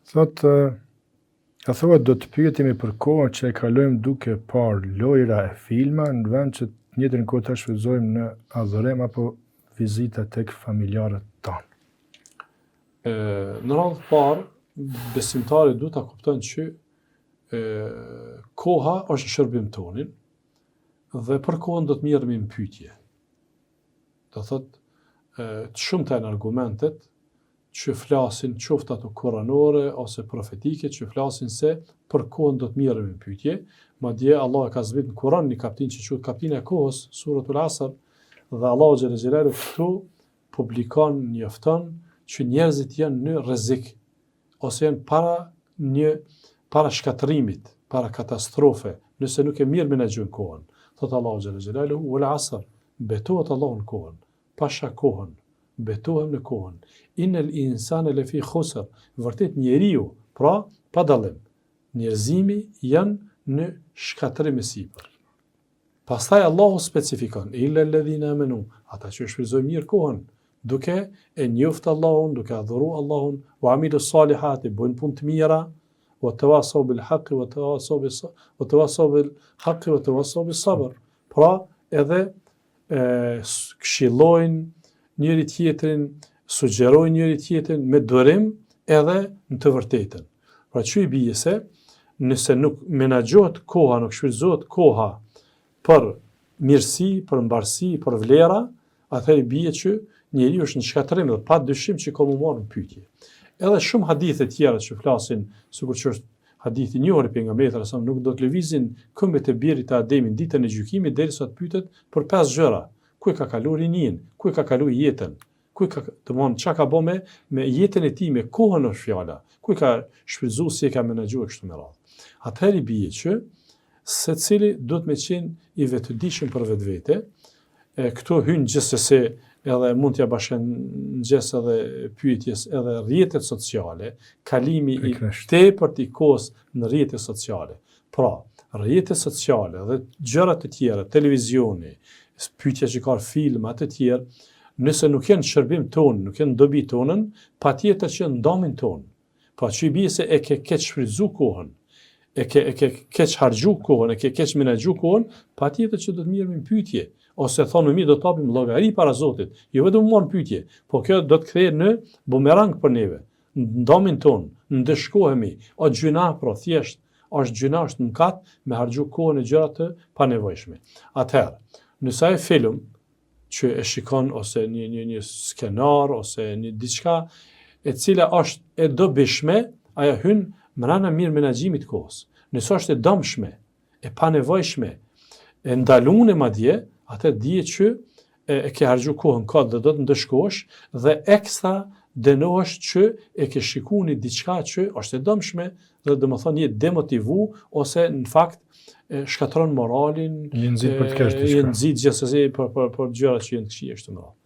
Thotë, ka thuhet do të pyetemi për kohën që e kalojmë duke parë lojra e filma në vend që të njëjtën kohë ta shfrytëzojmë në adhurim apo vizita tek familjarët tanë. Në radhë parë, besimtari duhet ta kupton që koha është shërbim tonin dhe për kohën do të merremi në pyetje. Do thotë të shumta janë argumentet që flasin qoftë ato koranore ose profetike që flasin se për kohën do të merremi në pyetje, madje Allah e ka zbrit në Kur'an një kapitull që quhet kapitullin e kohës, suratul Asr, dhe Allahu xhalla xhelalu këtu publikon, njofton që njerëzit janë në rrezik ose janë para shkatërimit, para katastrofe, nëse nuk e mirë menaxhojnë kohën. Thot Allahu xhalla xhelalu wal asr, betohet Allahu në kohën, pasha kohën, betohem në kohën. Innal insana lafi khusr, vërtet njeriu, pra pa dallim, njerëzimi janë në shkatërim e sipër. Pastaj Allahu specifikon, illa alladhina amanu, ata që shfrytëzojnë mirë kohën, duke e njoftë Allahun, duke adhuru Allahun, wa amilu salihati, bojnë punë të mira, wa tawasaw bil haqqi wa tawasaw bil haqqi wa tawasaw bis sabr. Pra, edhe këshillojnë njëri tjetrin, sugjerojnë njëri tjetrin me durim edhe në të vërtetën. Pra që i bie se, nëse nuk menaxhohet koha, nuk shfrytëzohet koha për mirësi, për mbarësi, për vlera, atëherë bie që njeriu është në shkatërim dhe pa dyshim që ka më marrë në pyetje. Edhe shumë hadithe tjera që flasin, sikur që është hadithi i njohur i pejgamberit sallallahu alajhi wasallam, nuk do të lëvizin këmbët e birit të Ademit ditën e gjykimit derisa të pyetet për 5 gjëra. Ku e ka kaluar rinin, ku e ka kaluar jetën, çka ka bë me jetën e tij, me kohën është fjala, ku e ka shfrytzuar, si e ka menaxhuar kështu me radhë. Atëherë bie që secili duhet me qenë i vetëdijshëm për vetvete. Këtu hyn gjithsesi edhe mund t'ja bashkangjes edhe pyetjes edhe rrjetet sociale, kalimi i tepërt i kohës në rrjetet sociale. Pra, rrjetet sociale dhe gjërat të tjera, televizioni, pyetja që ka filma të tjerë, nëse nuk janë shërbim tonë, nuk janë dobi tonën, patjetër që ndamin tonë. Pra që i bie se e ke keq shfrytzu kohën, e ke keq harxhu kohën, e ke keq menaxhu kohën, patjetër që do të mirëmi në pyetje, ose thonë mi do të hapim llogari para Zotit, jo vetëm marr pyetje, po kjo do të kthehej në bumerang për neve, në ndamin tonë, ndeshkohemi, o gjuna pro thjesht, është gjuna, është mëkat me harxhu kohën e gjëra të panevojshme. Atëherë, nëse ai film që e shikon ose një skenar ose një diçka e cila është e dobishme, ajo hyn brenda mirë menaxhimit të kohës. Nëse është e dëmshme, e panevojshme, e ndaluar madje, atë dije që e ke harxhu kohën kot dhe do të ndeshkohesh dhe ekstra dënohesh që e ke shikuar një diçka që është e dëmshme dhe domethënë je demotivu ose në fakt shkatron moralin, je nxit për të kesh diçka. Je nxit gjithsesi për gjëra që janë të këqija kështu më radh.